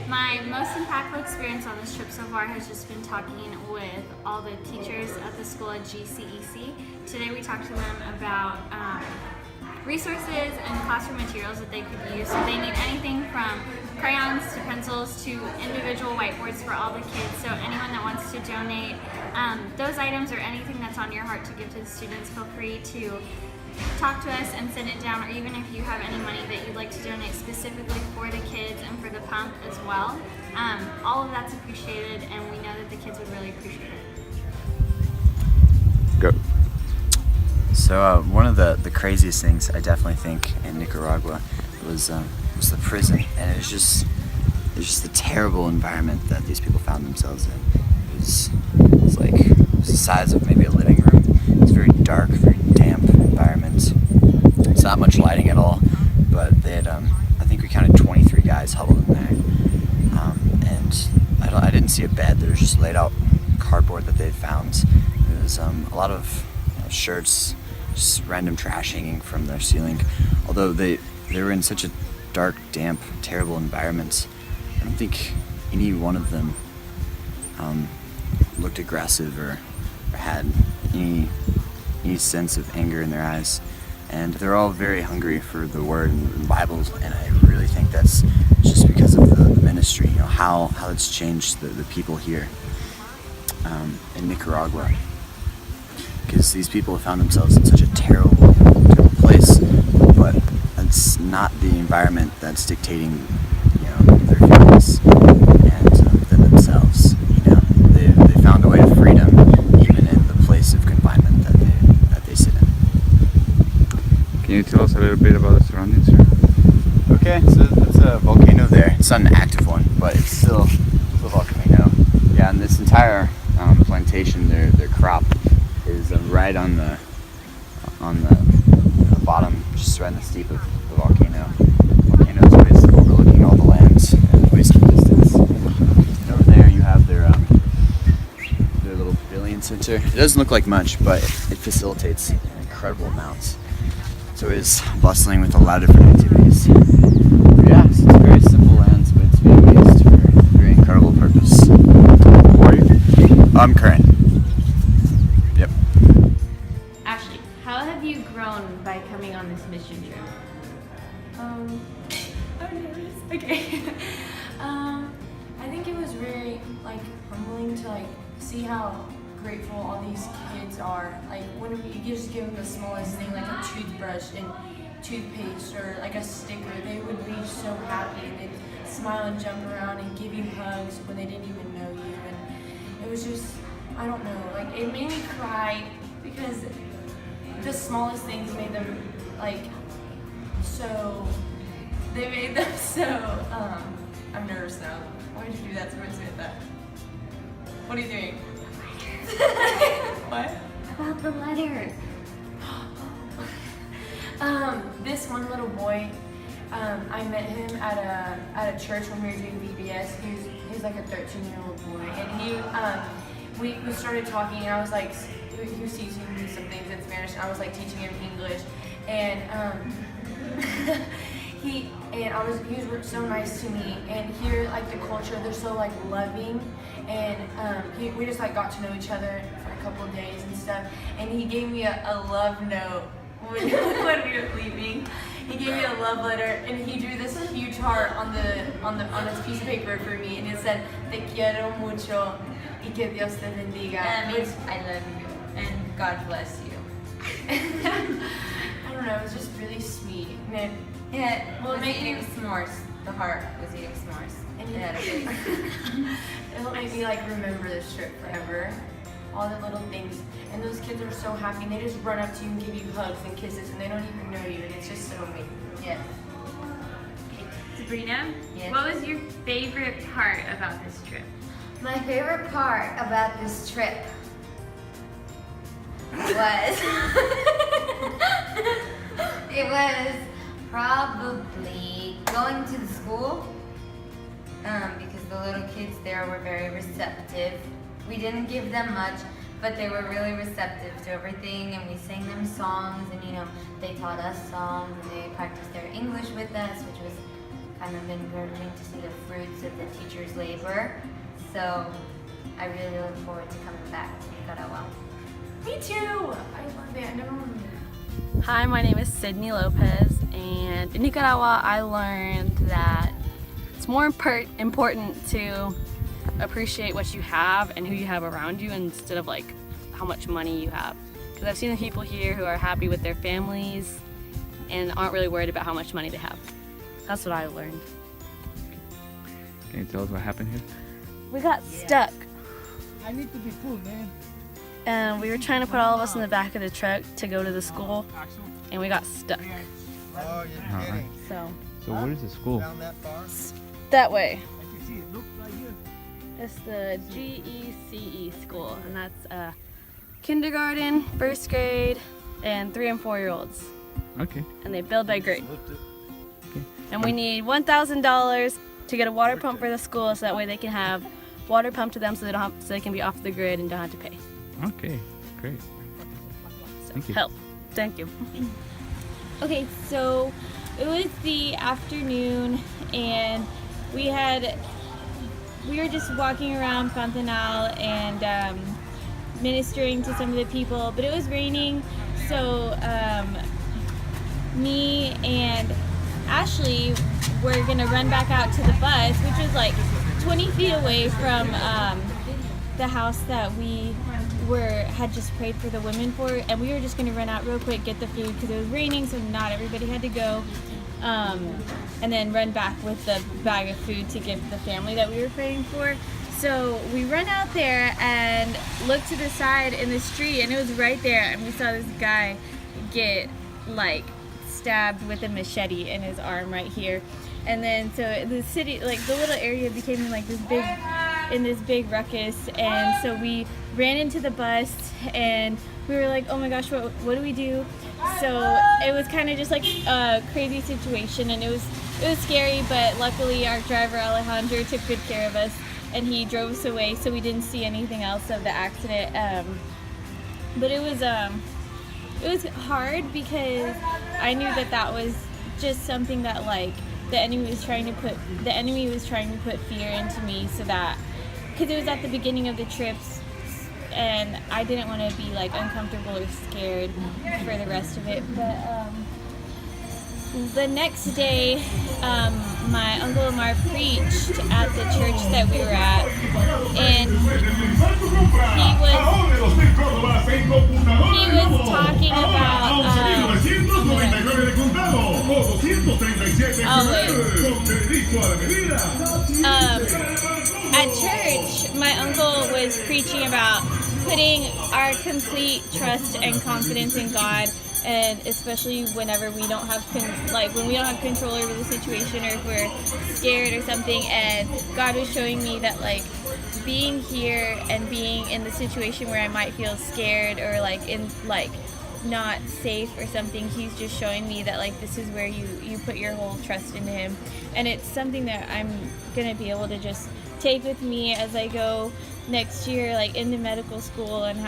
My most impactful experience on this trip so far has just been talking with all the teachers at the school at GCEC. Today we talked to them about resources and classroom materials that they could use. So they need anything from crayons to pencils to individual whiteboards for all the kids. So anyone that wants to donate those items or anything that's on your heart to give to the students, feel free to talk to us and send it down, or even if you have any money that you'd like to donate specifically for the kids and for the pump as well. All of that's appreciated, and we know that the kids would really appreciate it. Go. So one of the craziest things I definitely think in Nicaragua was the prison, and it was just the terrible environment that these people found themselves in. It was the size of maybe a living room. It was very dark, very damp environment. It's not much lighting at all, but they had I think we counted 23 guys huddled in there, and I didn't see a bed. There was just laid out cardboard that they had found. There was a lot of shirts, just random trash hanging from their ceiling. Although they were in such a dark, damp, terrible environment, I don't think any one of them looked aggressive or had any sense of anger in their eyes. And they're all very hungry for the Word and the Bible, and I really think that's just because of the ministry, how it's changed the people here in Nicaragua. Because these people have found themselves in such a terrible place, but it's not the environment that's dictating, their feelings and within themselves. They found a way of freedom even in the place of confinement that they sit in. Can you tell us a little bit about the surroundings here? Okay, so that's a volcano there. It's not an active one, but it's still a volcano. Yeah, and this entire plantation, their crop is right on the bottom, just right in the steep of the volcano. The volcano is always overlooking all the lands at ways of distance. And over there you have their little pavilion center. It doesn't look like much, but it facilitates an incredible amount. It's always bustling with a lot of different activities. But yeah, so it's a very simple lands, but it's being used for a very incredible purpose. Who are you? I'm Curran. Yep. Ashley, how have you grown by coming on this mission trip? I'm nervous. Okay. I think it was very humbling to see how grateful all these kids are. When you just give them the smallest thing, like a toothbrush and toothpaste or a sticker, they would be so happy and they'd smile and jump around and give you hugs when they didn't even know you. And it was just, I don't know, it made me cry because the smallest things made them so I'm nervous now. Why did you do that to me? That? What are you doing? What? About the letter. This one little boy, I met him at a church when we were doing VBS. He's like a 13-year-old boy, and we started talking, and I was he was teaching me some things in Spanish, and I was teaching him English, and he was so nice to me. And here, the culture, they're so loving, and we just got to know each other for a couple of days and stuff. And he gave me a love note when we were leaving. He gave me a love letter, and he drew this huge heart on this piece of paper for me, and it said, "Te quiero mucho y que Dios te bendiga." That means I love you and God bless you. I don't know, it was just really sweet. And Well, eating s'mores. The heart was eating s'mores. And It had a big it'll make me remember this trip forever. All the little things. And those kids are so happy, and they just run up to you and give you hugs and kisses, and they don't even know you, and it's just so amazing. Yeah. Sabrina, Yes. what was your favorite part about this trip? My favorite part about this trip was it was probably going to the school because the little kids there were very receptive. We didn't give them much, but they were really receptive to everything, and we sang them songs, and they taught us songs, and they practiced their English with us, which was kind of encouraging to see the fruits of the teachers' labor. So I really look forward to coming back to Nicaragua. Me too. I love it. I never want to leave. Hi, my name is Sydney Lopez, and in Nicaragua I learned that it's more important to appreciate what you have and who you have around you instead of like how much money you have. Because I've seen the people here who are happy with their families and aren't really worried about how much money they have. That's what I learned. Can you tell us what happened here? We got stuck. I need to be full, man. And we were trying to put all of us in the back of the truck to go to the school, and we got stuck. Oh, you're kidding. So So where is the school? Down that far? that way. I can see it. Look right here. It's the GECE school, and that's kindergarten, first grade, and 3 and 4 year olds. Okay. And they build by grade. And we need $1,000 to get a water pump for the school, so that way they can have water pumped to them, so they can be off the grid and don't have to pay. Okay, great. So Thank you. help. Thank you. Okay, so it was the afternoon, and we were just walking around Fontanal and ministering to some of the people, but it was raining, so me and Ashley were gonna run back out to the bus, which was like 20 feet away from the house that we had just prayed for the women for, and we were just gonna run out real quick, get the food because it was raining, so not everybody had to go, and then run back with the bag of food to give the family that we were praying for. So we run out there and look to the side in the street, and it was right there, and we saw this guy get like stabbed with a machete in his arm right here. And then so the city, like the little area, became like this big ruckus, and so we ran into the bus and we were like, oh my gosh, what do we do? So it was kind of just like a crazy situation, and it was scary, but luckily our driver Alejandro took good care of us and he drove us away, so we didn't see anything else of the accident. But it was hard because I knew that was just something that like the enemy was trying to put fear into me, so that because it was at the beginning of the trips and I didn't want to be like uncomfortable or scared for the rest of it. But the next day, my Uncle Omar preached at the church that we were at, and he was talking at church, my uncle was preaching about putting our complete trust and confidence in God, and especially whenever we don't have when we don't have control over the situation, or if we're scared or something. And God was showing me that like being here and being in the situation where I might feel scared or like in like not safe or something, he's just showing me that like this is where you put your whole trust into him. And it's something that I'm gonna be able to just take with me as I go next year, like into medical school, and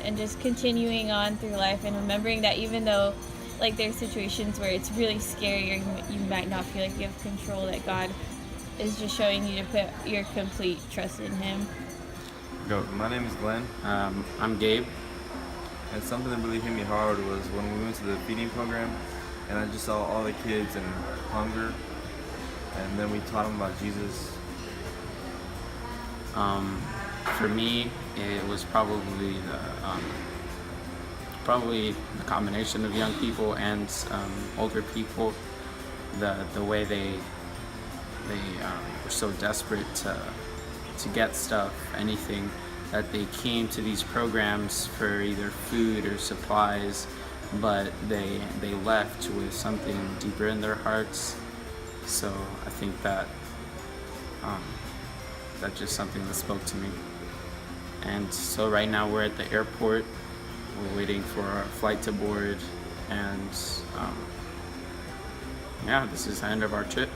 and just continuing on through life, and remembering that even though like there's situations where it's really scary or you might not feel like you have control, that God is just showing you to put your complete trust in him. My name is Glenn. I'm Gabe. And something that really hit me hard was when we went to the feeding program, and I just saw all the kids and hunger, and then we taught them about Jesus. For me, it was probably the combination of young people and older people. The way they were so desperate to get stuff, anything, that they came to these programs for either food or supplies, but they left with something deeper in their hearts. So I think that that's just something that spoke to me. And so right now we're at the airport. We're waiting for our flight to board, and yeah, this is the end of our trip.